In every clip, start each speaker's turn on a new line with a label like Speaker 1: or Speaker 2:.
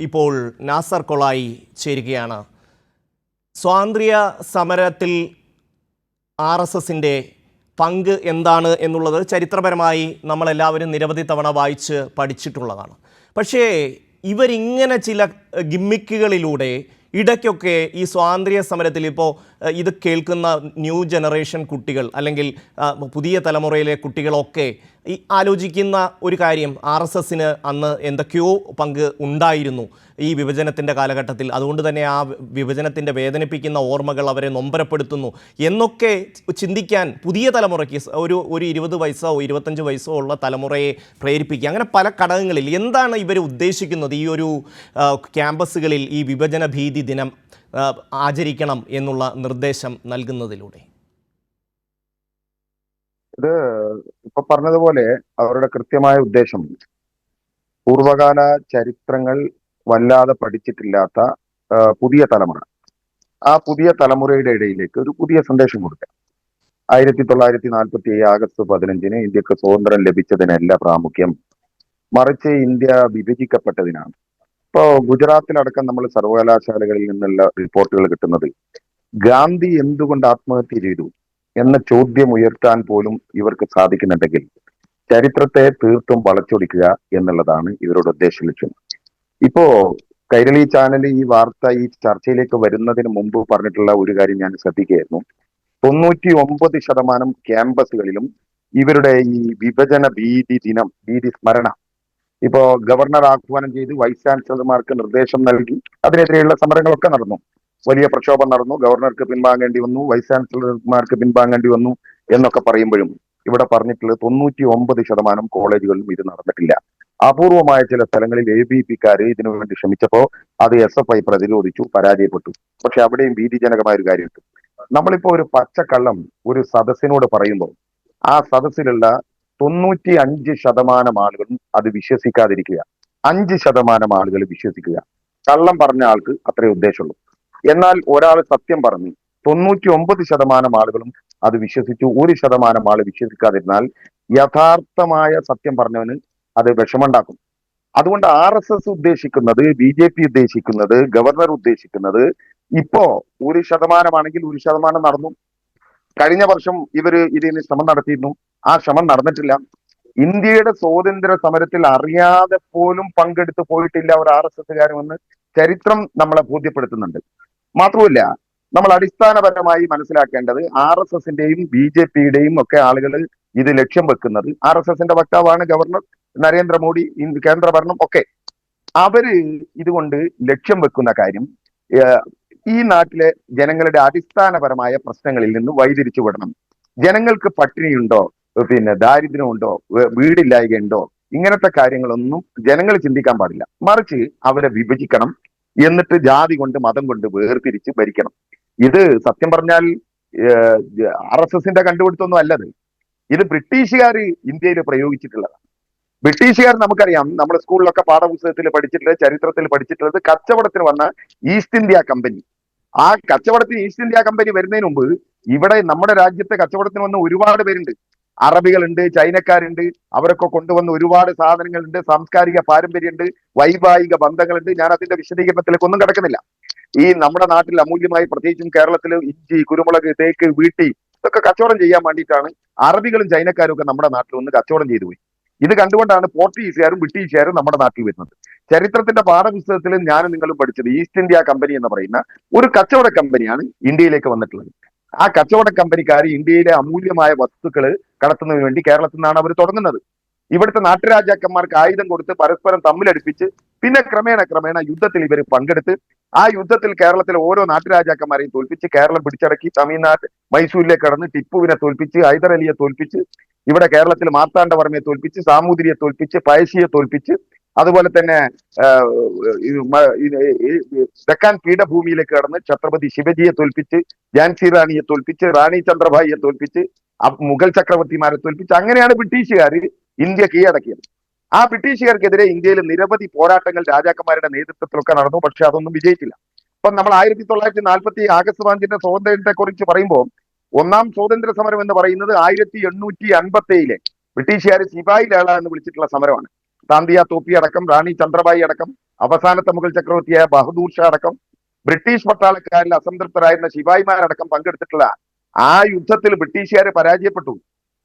Speaker 1: ഇപ്പോൾ നാസർ കൊളായി ചേരുകയാണ്. സ്വാതന്ത്ര്യ സമരത്തിൽ RSSന്റെ പങ്ക് എന്താണ് എന്നുള്ളത് ചരിത്രപരമായി നമ്മളെല്ലാവരും നിരവധി തവണ വായിച്ച് പഠിച്ചിട്ടുള്ളതാണ്. പക്ഷേ ഇവരിങ്ങനെ ചില ഗിമ്മിക്കുകളിലൂടെ ഇടയ്ക്കൊക്കെ ഈ സ്വാതന്ത്ര്യ സമരത്തിൽ ഇപ്പോൾ ഇത് കേൾക്കുന്ന ന്യൂ ജനറേഷൻ കുട്ടികൾ അല്ലെങ്കിൽ പുതിയ തലമുറയിലെ കുട്ടികളൊക്കെ ഈ ആലോചിക്കുന്ന ഒരു കാര്യം, RSSന് അന്ന് എന്തൊക്കെയോ പങ്ക് ഉണ്ടായിരുന്നു ഈ വിഭജനത്തിൻ്റെ കാലഘട്ടത്തിൽ, അതുകൊണ്ട് തന്നെ ആ വിഭജനത്തിൻ്റെ വേദനിപ്പിക്കുന്ന ഓർമ്മകൾ അവരെ നൊമ്പരപ്പെടുത്തുന്നു എന്നൊക്കെ ചിന്തിക്കാൻ പുതിയ തലമുറയ്ക്ക് ഒരു 20 വയസ്സോ 25 വയസ്സോ ഉള്ള തലമുറയെ പ്രേരിപ്പിക്കുക. അങ്ങനെ പല ഘടകങ്ങളിൽ എന്താണ് ഇവർ ഉദ്ദേശിക്കുന്നത് ഈ ഒരു ക്യാമ്പസുകളിൽ ഈ വിഭജന ഭീതി ദിനം ആചരിക്കണം എന്നുള്ള നിർദ്ദേശം നൽകുന്നതിലൂടെ?
Speaker 2: ഇത് ഇപ്പൊ പറഞ്ഞതുപോലെ അവരുടെ കൃത്യമായ ഉദ്ദേശം പൂർവകാല ചരിത്രങ്ങൾ വല്ലാതെ പഠിച്ചിട്ടില്ലാത്ത പുതിയ തലമുറ, ആ പുതിയ തലമുറയുടെ ഇടയിലേക്ക് ഒരു പുതിയ സന്ദേശം കൊടുക്കുക. 1947 ആഗസ്റ്റ് 15 ഇന്ത്യക്ക് സ്വാതന്ത്ര്യം ലഭിച്ചതിനല്ല പ്രാമുഖ്യം, മറിച്ച് ഇന്ത്യ വിഭജിക്കപ്പെട്ടതിനാണ്. ഇപ്പോ ഗുജറാത്തിലടക്കം നമ്മൾ സർവകലാശാലകളിൽ നിന്നുള്ള റിപ്പോർട്ടുകൾ കിട്ടുന്നത് ഗാന്ധി എന്തുകൊണ്ട് ആത്മഹത്യ ചെയ്തു എന്ന ചോദ്യം ഉയർത്താൻ പോലും ഇവർക്ക് സാധിക്കുന്നുണ്ടെങ്കിൽ ചരിത്രത്തെ തീർത്തും വളച്ചൊടിക്കുക എന്നുള്ളതാണ് ഇവരുടെ ഉദ്ദേശ ലക്ഷ്യം. ഇപ്പോ കൈരളി ചാനൽ ഈ വാർത്ത ഈ ചർച്ചയിലേക്ക് വരുന്നതിന് മുമ്പ് പറഞ്ഞിട്ടുള്ള ഒരു കാര്യം ഞാൻ ശ്രദ്ധിക്കുകയായിരുന്നു. 99% ക്യാമ്പസുകളിലും ഇവരുടെ ഈ വിഭജന ഭീതി സ്മരണ ഇപ്പോ ഗവർണർ ആഹ്വാനം ചെയ്ത് വൈസ് ചാൻസലർമാർക്ക് നിർദ്ദേശം നൽകി അതിനെതിരെയുള്ള സമരങ്ങളൊക്കെ നടന്നു, വലിയ പ്രക്ഷോഭം നടന്നു, ഗവർണർക്ക് പിൻവാങ്ങേണ്ടി വന്നു, വൈസ് ചാൻസലർമാർക്ക് പിൻവാങ്ങേണ്ടി വന്നു എന്നൊക്കെ പറയുമ്പോഴും ഇവിടെ പറഞ്ഞിട്ടുള്ളത് 99% കോളേജുകളിലും ഇത് നടന്നിട്ടില്ല. അപൂർവമായ ചില സ്ഥലങ്ങളിൽ ABPക്കാർ ഇതിനു വേണ്ടി ശ്രമിച്ചപ്പോൾ അത് SFI പ്രതിരോധിച്ചു, പരാജയപ്പെട്ടു. പക്ഷെ അവിടെയും ഭീതിജനകമായ ഒരു കാര്യമുണ്ട്. നമ്മളിപ്പോ ഒരു പച്ചക്കള്ളം ഒരു സദസ്സിനോട് പറയുമ്പോൾ ആ സദസ്സിലുള്ള 95% ആളുകളും അത് വിശ്വസിക്കാതിരിക്കുക, 5% ആളുകൾ വിശ്വസിക്കുക. കള്ളം പറഞ്ഞ ആൾക്ക് അത്രേ ഉദ്ദേശമുള്ളൂ. എന്നാൽ ഒരാൾ സത്യം പറഞ്ഞു 99% ആളുകളും അത് വിശ്വസിച്ചു, 1% ആള് വിശ്വസിക്കാതിരുന്നാൽ യഥാർത്ഥമായ സത്യം പറഞ്ഞവന് അത് വിഷമുണ്ടാക്കും. അതുകൊണ്ട് RSS ഉദ്ദേശിക്കുന്നത്, BJP ഉദ്ദേശിക്കുന്നത്, ഗവർണർ ഉദ്ദേശിക്കുന്നത് ഇപ്പോ 1% ആണെങ്കിൽ 1% നടന്നു. കഴിഞ്ഞ വർഷം ഇവര് ഇതിന് ശ്രമം നടത്തിയിരുന്നു, ആ ശ്രമം നടന്നിട്ടില്ല. ഇന്ത്യയുടെ സ്വാതന്ത്ര്യ സമരത്തിൽ അറിയാതെ പോലും പങ്കെടുത്തു പോയിട്ടില്ല ഒരു RSSകാരുമെന്ന് ചരിത്രം നമ്മളെ ബോധ്യപ്പെടുത്തുന്നുണ്ട്. മാത്രമല്ല, നമ്മൾ അടിസ്ഥാനപരമായി മനസ്സിലാക്കേണ്ടത് RSSന്റെയും BJPയുടെയും ഒക്കെ ആളുകൾ ഇത് ലക്ഷ്യം വെക്കുന്നത്, RSSന്റെ വക്താവാണ് ഗവർണർ നരേന്ദ്രമോദി, കേന്ദ്രഭരണം ഒക്കെ. അവര് ഇതുകൊണ്ട് ലക്ഷ്യം വെക്കുന്ന കാര്യം ഈ നാട്ടിലെ ജനങ്ങളുടെ അടിസ്ഥാനപരമായ പ്രശ്നങ്ങളിൽ നിന്ന് വഴിതിരിച്ചു വിടണം. ജനങ്ങൾക്ക് പട്ടിണിയുണ്ടോ, ദാരിദ്ര്യമുണ്ടോ, വീടില്ലായ്കയുണ്ടോ, ഇങ്ങനത്തെ കാര്യങ്ങളൊന്നും ജനങ്ങൾ ചിന്തിക്കാൻ പാടില്ല. മറിച്ച് അവരെ വിഭജിക്കണം, എന്നിട്ട് ജാതി കൊണ്ട് മതം കൊണ്ട് വേർതിരിച്ച് ഭരിക്കണം. ഇത് സത്യം പറഞ്ഞാൽ RSSന്റെ കണ്ടുപിടുത്തൊന്നും അല്ലത്. ഇത് ബ്രിട്ടീഷുകാർ ഇന്ത്യയിൽ പ്രയോഗിച്ചിട്ടുള്ളതാണ്. ബ്രിട്ടീഷുകാർ നമുക്കറിയാം, നമ്മൾ സ്കൂളിലൊക്കെ പാഠപുസ്തകത്തിൽ പഠിച്ചിട്ടുള്ളത്, ചരിത്രത്തിൽ പഠിച്ചിട്ടുള്ളത് കച്ചവടത്തിന് വന്ന ഈസ്റ്റ് ഇന്ത്യ കമ്പനി. ആ കച്ചവടത്തിന് ഈസ്റ്റ് ഇന്ത്യ കമ്പനി വരുന്നതിന് മുമ്പ് ഇവിടെ നമ്മുടെ രാജ്യത്തെ കച്ചവടത്തിന് വന്ന ഒരുപാട് പേരുണ്ട്. അറബികളുണ്ട്, ചൈനക്കാരുണ്ട്, അവരൊക്കെ കൊണ്ടുവന്ന ഒരുപാട് സാധനങ്ങളുണ്ട്, സാംസ്കാരിക പാരമ്പര്യമുണ്ട്, വൈവാഹിക ബന്ധങ്ങളുണ്ട്. ഞാൻ അതിന്റെ വിശദീകരണത്തിലേക്ക് ഒന്നും കിടക്കുന്നില്ല. ഈ നമ്മുടെ നാട്ടിൽ അമൂല്യമായി, പ്രത്യേകിച്ചും കേരളത്തിൽ ഇഞ്ചി, കുരുമുളക്, തേക്ക്, വീട്ടി ഇതൊക്കെ കച്ചവടം ചെയ്യാൻ വേണ്ടിയിട്ടാണ് അറബികളും ചൈനക്കാരും ഒക്കെ നമ്മുടെ നാട്ടിൽ വന്ന് കച്ചവടം ചെയ്തു പോയി. ഇത് കണ്ടുകൊണ്ടാണ് പോർച്ചുഗീസുകാരും ബ്രിട്ടീഷുകാരും നമ്മുടെ നാട്ടിൽ വരുന്നത്. ചരിത്രത്തിന്റെ പാഠപുസ്തകത്തിൽ ഞാനും നിങ്ങളും പഠിച്ചത് ഈസ്റ്റ് ഇന്ത്യ കമ്പനി എന്ന് പറയുന്ന ഒരു കച്ചവട കമ്പനിയാണ് ഇന്ത്യയിലേക്ക് വന്നിട്ടുള്ളത്. ആ കച്ചവട കമ്പനിക്കാർ ഇന്ത്യയിലെ അമൂല്യമായ വസ്തുക്കൾ കടത്തുന്നതിന് വേണ്ടി കേരളത്തിൽ നിന്നാണ് അവർ തുടങ്ങുന്നത്. ഇവിടുത്തെ നാട്ടുരാജാക്കന്മാർക്ക് ആയുധം കൊടുത്ത് പരസ്പരം തമ്മിലടിപ്പിച്ച് പിന്നെ ക്രമേണ യുദ്ധത്തിൽ ഇവർ പങ്കെടുത്ത് ആ യുദ്ധത്തിൽ കേരളത്തിലെ ഓരോ നാട്ടുരാജാക്കന്മാരെയും തോൽപ്പിച്ച് കേരളം പിടിച്ചടക്കി തമിഴ്നാട് മൈസൂരിലേക്ക് കടന്ന് ടിപ്പുവിനെ തോൽപ്പിച്ച്, ഹൈദർ അലിയെ തോൽപ്പിച്ച്, ഇവിടെ കേരളത്തിൽ മാർത്താണ്ഡവർമ്മയെ തോൽപ്പിച്ച്, സാമൂതിരിയെ തോൽപ്പിച്ച്, പഴശ്ശിയെ തോൽപ്പിച്ച്, അതുപോലെ തന്നെ തെക്കാൻ പീഠഭൂമിയിലേക്ക് കടന്ന് ഛത്രപതി ശിവജിയെ തോൽപ്പിച്ച്, ഝാൻസി റാണിയെ തോൽപ്പിച്ച്, റാണി ചന്ദ്രഭായിയെ തോൽപ്പിച്ച്, മുഗൾ ചക്രവർത്തിമാരെ തോൽപ്പിച്ച്, അങ്ങനെയാണ് ബ്രിട്ടീഷുകാർ ഇന്ത്യ കീഴടക്കിയത്. ആ ബ്രിട്ടീഷുകാർക്കെതിരെ ഇന്ത്യയിൽ നിരവധി പോരാട്ടങ്ങൾ രാജാക്കന്മാരുടെ നേതൃത്വത്തിലൊക്കെ നടന്നു. പക്ഷെ അതൊന്നും വിജയിച്ചില്ല. അപ്പൊ നമ്മൾ 1940 ആഗസ്റ്റ് 15 സ്വാതന്ത്ര്യത്തെ കുറിച്ച് പറയുമ്പോൾ ഒന്നാം സ്വാതന്ത്ര്യ സമരം എന്ന് പറയുന്നത് 1857 ബ്രിട്ടീഷുകാർ സിപായി ലേള എന്ന് വിളിച്ചിട്ടുള്ള സമരമാണ്. താന്തിയ തോപ്പി അടക്കം, റാണി ചന്ദ്രബായി അടക്കം അവസാനത്തെ മുഗൾ ചക്രവർത്തിയായ ബഹദൂർ ഷാ അടക്കം ബ്രിട്ടീഷ് പട്ടാളക്കാരിൽ അസംതൃപ്തരായിരുന്ന ശിപായിമാരടക്കം പങ്കെടുത്തിട്ടുള്ള ആ യുദ്ധത്തിൽ ബ്രിട്ടീഷുകാരെ പരാജയപ്പെട്ടു.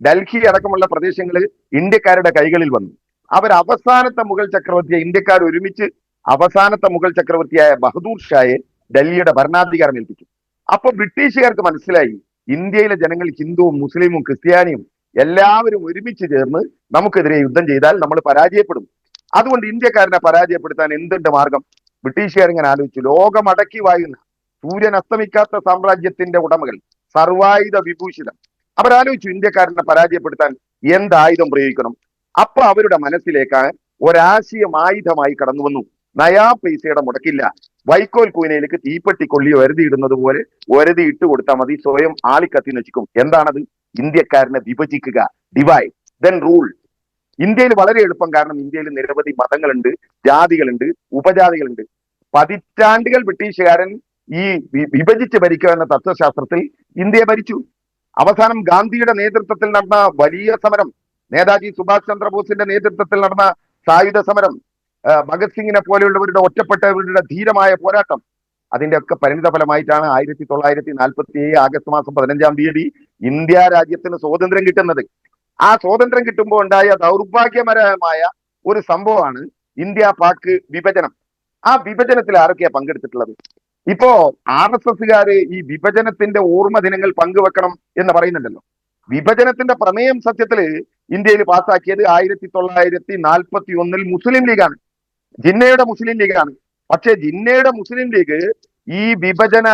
Speaker 2: ഡൽഹി അടക്കമുള്ള പ്രദേശങ്ങൾ ഇന്ത്യക്കാരുടെ കൈകളിൽ വന്നു. അവർ അവസാനത്തെ മുഗൾ ചക്രവർത്തിയെ ഇന്ത്യക്കാർ ഒരുമിച്ച് അവസാനത്തെ മുഗൾ ചക്രവർത്തിയായ ബഹദൂർ ഷായെ ഡൽഹിയുടെ ഭരണാധികാരം ഏൽപ്പിച്ചു. അപ്പൊ ബ്രിട്ടീഷുകാർക്ക് മനസ്സിലായി ഇന്ത്യയിലെ ജനങ്ങൾ ഹിന്ദുവും മുസ്ലിമും ക്രിസ്ത്യാനിയും എല്ലാവരും ഒരുമിച്ച് ചേർന്ന് നമുക്കെതിരെ യുദ്ധം ചെയ്താൽ നമ്മൾ പരാജയപ്പെടും. അതുകൊണ്ട് ഇന്ത്യക്കാരനെ പരാജയപ്പെടുത്താൻ എന്തുണ്ട് മാർഗം? ബ്രിട്ടീഷുകാർ ഇങ്ങനെ ആലോചിച്ചു. ലോകമടക്കി വായുന്ന സൂര്യൻ അസ്തമിക്കാത്ത സാമ്രാജ്യത്തിന്റെ ഉടമകൾ, സർവായുധ വിഭൂഷിതം, അവരാലോചിച്ചു ഇന്ത്യക്കാരനെ പരാജയപ്പെടുത്താൻ എന്തായുധം പ്രയോഗിക്കണം. അപ്പൊ അവരുടെ മനസ്സിലേക്കാണ് ഒരാശയം ആയുധമായി കടന്നു വന്നു. നയാ പൈസയുടെ മുടക്കില്ല. വൈക്കോൽ കൂനയിലേക്ക് തീപ്പെട്ടി കൊള്ളി ഒരതിയിടുന്നത് പോലെ ഒരതി ഇട്ട് കൊടുത്താൽ മതി, സ്വയം ആളിക്കത്തി നശിക്കും. എന്താണത്? ഇന്ത്യക്കാരനെ വിഭജിക്കുക, ഡിവൈഡ് ദെൻ റൂൾ. ഇന്ത്യയിൽ വളരെ എളുപ്പം. കാരണം ഇന്ത്യയിൽ നിരവധി മതങ്ങളുണ്ട്, ജാതികളുണ്ട്, ഉപജാതികളുണ്ട്. പതിറ്റാണ്ടുകൾ ബ്രിട്ടീഷുകാരൻ ഈ വിഭജിച്ച് ഭരിക്കുക എന്ന തത്വശാസ്ത്രത്തിൽ ഇന്ത്യയെ ഭരിച്ചു. അവസാനം ഗാന്ധിയുടെ നേതൃത്വത്തിൽ നടന്ന വലിയ സമരം, നേതാജി സുഭാഷ് ചന്ദ്രബോസിന്റെ നേതൃത്വത്തിൽ നടന്ന സായുധ സമരം, ഭഗത് സിംഗിനെ പോലെയുള്ളവരുടെ ഒറ്റപ്പെട്ടവരുടെ ധീരമായ പോരാട്ടം, അതിന്റെ ഒക്കെ പരിണിത ഫലമായിട്ടാണ് 1947 ആഗസ്റ്റ് മാസം 15 ഇന്ത്യ രാജ്യത്തിന് സ്വാതന്ത്ര്യം കിട്ടുന്നത്. ആ സ്വാതന്ത്ര്യം കിട്ടുമ്പോൾ ഉണ്ടായ ദൗർഭാഗ്യകരമായ ഒരു സംഭവമാണ് ഇന്ത്യ പാക് വിഭജനം. ആ വിഭജനത്തിൽ ആരൊക്കെയാ പങ്കെടുത്തിട്ടുള്ളത്? ഇപ്പോ RSSകാര് ഈ വിഭജനത്തിന്റെ ഓർമ്മ ദിനങ്ങൾ പങ്കുവെക്കണം എന്ന് പറയുന്നുണ്ടല്ലോ. വിഭജനത്തിന്റെ പ്രമേയം സത്യത്തില് ഇന്ത്യയിൽ പാസ്സാക്കിയത് 1941 മുസ്ലിം ലീഗാണ്, ജിന്നയുടെ മുസ്ലിം ലീഗാണ്. പക്ഷെ ജിന്നയുടെ മുസ്ലിം ലീഗ് ഈ വിഭജന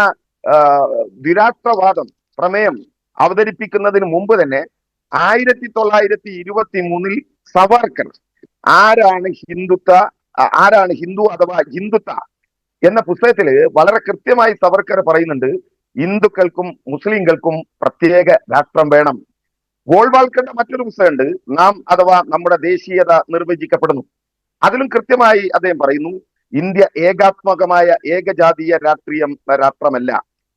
Speaker 2: വിരാഷ്ട്രവാദം പ്രമേയം അവതരിപ്പിക്കുന്നതിന് മുമ്പ് തന്നെ 1923 സവർക്കർ ആരാണ് ഹിന്ദു അഥവാ ഹിന്ദുത്വ എന്ന പുസ്തകത്തില് വളരെ കൃത്യമായി സവർക്കർ പറയുന്നുണ്ട്, ഹിന്ദുക്കൾക്കും മുസ്ലിങ്ങൾക്കും പ്രത്യേക രാഷ്ട്രം വേണം. ഗോൾവാൾക്കറുടെ മറ്റൊരു പുസ്തകമുണ്ട്, നാം അഥവാ നമ്മുടെ ദേശീയത നിർവചിക്കപ്പെടുന്നു. അതിലും കൃത്യമായി അദ്ദേഹം പറയുന്നു, ഇന്ത്യ ഏകാത്മകമായ ഏകജാതീയ രാഷ്ട്രമല്ല.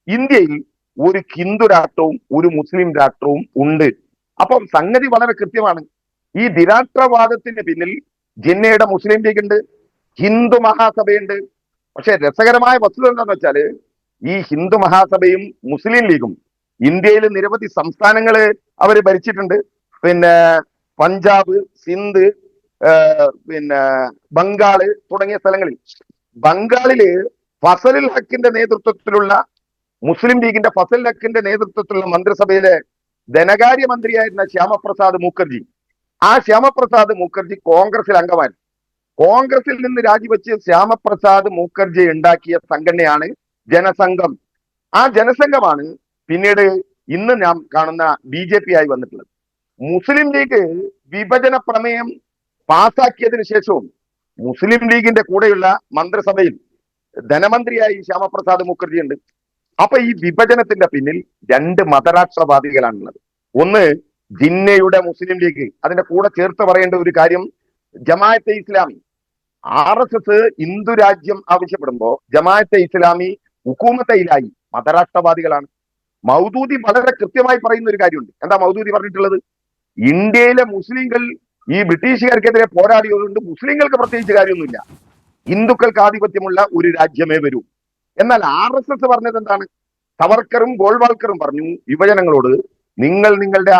Speaker 2: ഇന്ത്യയിൽ ഒരു ഹിന്ദു രാഷ്ട്രവും ഒരു മുസ്ലിം രാഷ്ട്രവും ഉണ്ട്. അപ്പം സംഗതി വളരെ കൃത്യമാണ്. ഈ ദ്വിരാഷ്ട്രവാദത്തിന് പിന്നിൽ ജിന്നയുടെ മുസ്ലിം ലീഗ് ഉണ്ട്, ഹിന്ദു മഹാസഭയുണ്ട്. പക്ഷെ രസകരമായ വസ്തുത എന്താണെന്ന് വെച്ചാല് ഈ ഹിന്ദു മഹാസഭയും മുസ്ലിം ലീഗും ഇന്ത്യയിൽ നിരവധി സംസ്ഥാനങ്ങള് അവർ ഭരിച്ചിട്ടുണ്ട്. പിന്നെ പഞ്ചാബ്, സിന്ധ്, പിന്നെ ബംഗാള് തുടങ്ങിയ സ്ഥലങ്ങളിൽ. ബംഗാളില് ഫസലുൽ ഹക്കിന്റെ നേതൃത്വത്തിലുള്ള മുസ്ലിം ലീഗിന്റെ ഫസലുൽ ഹക്കിന്റെ നേതൃത്വത്തിലുള്ള മന്ത്രിസഭയിലെ ധനകാര്യ മന്ത്രിയായിരുന്ന ശ്യാമപ്രസാദ് മുഖർജി, ആ ശ്യാമപ്രസാദ് മുഖർജി കോൺഗ്രസിൽ അംഗമായി. കോൺഗ്രസിൽ നിന്ന് രാജിവെച്ച് ശ്യാമപ്രസാദ് മുഖർജി ഉണ്ടാക്കിയ സംഘടനയാണ് ജനസംഘം. ആ ജനസംഘമാണ് പിന്നീട് ഇന്ന് നാം കാണുന്ന BJP ആയി വന്നിട്ടുള്ളത്. മുസ്ലിം ലീഗ് വിഭജന പ്രമേയം പാസാക്കിയതിനു ശേഷവും മുസ്ലിം ലീഗിന്റെ കൂടെയുള്ള മന്ത്രിസഭയിൽ ധനമന്ത്രിയായി ശ്യാമപ്രസാദ് മുഖർജി ഉണ്ട്. അപ്പൊ ഈ വിഭജനത്തിന്റെ പിന്നിൽ രണ്ട് മതരാഷ്ട്രവാദികളാണുള്ളത്. ഒന്ന് ജിന്നയുടെ മുസ്ലിം ലീഗ്, അതിന്റെ കൂടെ ചേർത്ത് പറയേണ്ട ഒരു കാര്യം ജമാഅത്തെ ഇസ്ലാമി. RSS ഹിന്ദു രാജ്യം ആവശ്യപ്പെടുമ്പോ ജമാഅത്തെ ഇസ്ലാമി, ഹുക്കൂമത്തെ ഇലാഹി മതരാഷ്ട്രവാദികളാണ്. മൗദൂദി വളരെ കൃത്യമായി പറയുന്ന ഒരു കാര്യമുണ്ട്. എന്താ മൗദൂദി പറഞ്ഞിട്ടുള്ളത്? ഇന്ത്യയിലെ മുസ്ലിങ്ങൾ ഈ ബ്രിട്ടീഷുകാർക്കെതിരെ പോരാടിയതുകൊണ്ട് മുസ്ലിങ്ങൾക്ക് പ്രത്യേകിച്ച് കാര്യമൊന്നുമില്ല, ഹിന്ദുക്കൾക്ക് ആധിപത്യമുള്ള ഒരു രാജ്യമേ വരൂ. എന്നാൽ RSS പറഞ്ഞത് എന്താണ്? സവർക്കറും ഗോൾവാൾക്കറും പറഞ്ഞു വിഭജനങ്ങളോട്, നിങ്ങൾ നിങ്ങളുടെ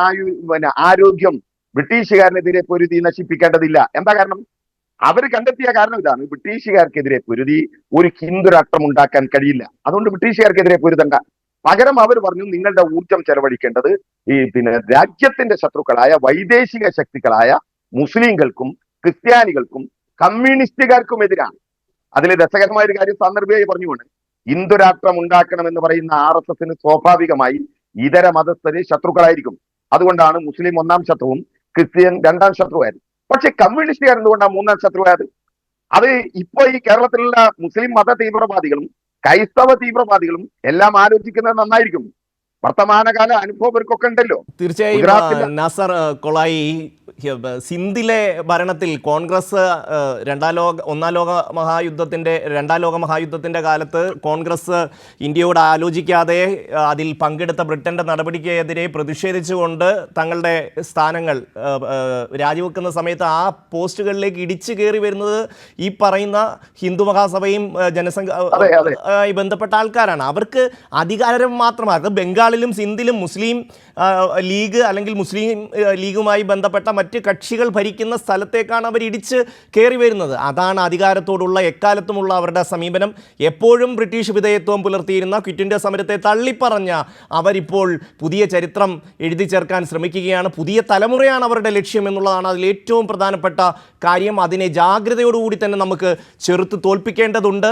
Speaker 2: ആരോഗ്യം ബ്രിട്ടീഷുകാരനെതിരെ പൊരുതി നശിപ്പിക്കേണ്ടതില്ല. എന്താ കാരണം? അവർ കണ്ടെത്തിയ കാരണം ഇതാണ്, ബ്രിട്ടീഷുകാർക്കെതിരെ പൊരുതി ഒരു ഹിന്ദു രാഷ്ട്രം ഉണ്ടാക്കാൻ കഴിയില്ല, അതുകൊണ്ട് ബ്രിട്ടീഷുകാർക്കെതിരെ പൊരുതണ്ട. പകരം അവർ പറഞ്ഞു, നിങ്ങളുടെ ഊർജം ചെലവഴിക്കേണ്ടത് ഈ രാജ്യത്തിന്റെ ശത്രുക്കളായ വൈദേശിക ശക്തികളായ മുസ്ലിങ്ങൾക്കും ക്രിസ്ത്യാനികൾക്കും കമ്മ്യൂണിസ്റ്റുകാർക്കും എതിരാണ്. അതിൽ രസകരമായ ഒരു കാര്യം സാന്ദർഭികമായി പറഞ്ഞുകൊണ്ട്, ഹിന്ദു രാഷ്ട്രം ഉണ്ടാക്കണം എന്ന് പറയുന്ന RSSന് സ്വാഭാവികമായി ഇതര മതസ്ഥര് ശത്രുക്കളായിരിക്കും. അതുകൊണ്ടാണ് മുസ്ലിം ഒന്നാം ശത്രുവും ക്രിസ്ത്യൻ രണ്ടാം ശത്രുവായത്. പക്ഷെ കമ്മ്യൂണിസ്റ്റുകാർ എന്തുകൊണ്ടാണ് മൂന്നാം ശത്രുവായത്? അത് ഇപ്പൊ ഈ കേരളത്തിലുള്ള മുസ്ലിം മത തീവ്രവാദികളും ക്രൈസ്തവ തീവ്രവാദികളും എല്ലാം ആലോചിക്കുന്നത് നന്നായിരിക്കും. വർത്തമാനകാല അനുഭവം ഇവർക്കൊക്കെ ഉണ്ടല്ലോ.
Speaker 1: തീർച്ചയായും
Speaker 2: ഗുജറാത്തിലെ
Speaker 1: നാസർ കൊളായി, സിന്ധിലെ ഭരണത്തിൽ കോൺഗ്രസ് രണ്ടാം ലോക മഹായുദ്ധത്തിന്റെ കാലത്ത് കോൺഗ്രസ് ഇന്ത്യയോട് ആലോചിക്കാതെ അതിൽ പങ്കെടുത്ത ബ്രിട്ടന്റെ നടപടിക്കെതിരെ പ്രതിഷേധിച്ചുകൊണ്ട് തങ്ങളുടെ സ്ഥാനങ്ങൾ രാജിവെക്കുന്ന സമയത്ത് ആ പോസ്റ്റുകളിലേക്ക് ഇടിച്ചു കയറി വരുന്നത് ഈ പറയുന്ന ഹിന്ദു മഹാസഭയും ജനസംഘ ബന്ധപ്പെട്ട ആൾക്കാരാണ്. അവർക്ക് അധികാരം മാത്രമാണ്. ബംഗാളിലും സിന്ധിലും മുസ്ലിം ലീഗ് അല്ലെങ്കിൽ മുസ്ലിം ലീഗുമായി ബന്ധപ്പെട്ട മറ്റ് കക്ഷികൾ ഭരിക്കുന്ന സ്ഥലത്തേക്കാണ് അവർ ഇടിച്ച് കയറി വരുന്നത്. അതാണ് അധികാരത്തോടുള്ള എക്കാലത്തുമുള്ള അവരുടെ സമീപനം. എപ്പോഴും ബ്രിട്ടീഷ് വിധേയത്വം പുലർത്തിയിരുന്ന ക്വിറ്റ് ഇന്ത്യ സമരത്തെ തള്ളിപ്പറഞ്ഞ അവരിപ്പോൾ പുതിയ ചരിത്രം എഴുതി ചേർക്കാൻ ശ്രമിക്കുകയാണ്. പുതിയ തലമുറയാണ് അവരുടെ ലക്ഷ്യം എന്നുള്ളതാണ് അതിൽ ഏറ്റവും പ്രധാനപ്പെട്ട കാര്യം. അതിനെ ജാഗ്രതയോടുകൂടി തന്നെ നമുക്ക് ചെറുത്ത് തോൽപ്പിക്കേണ്ടതുണ്ട്.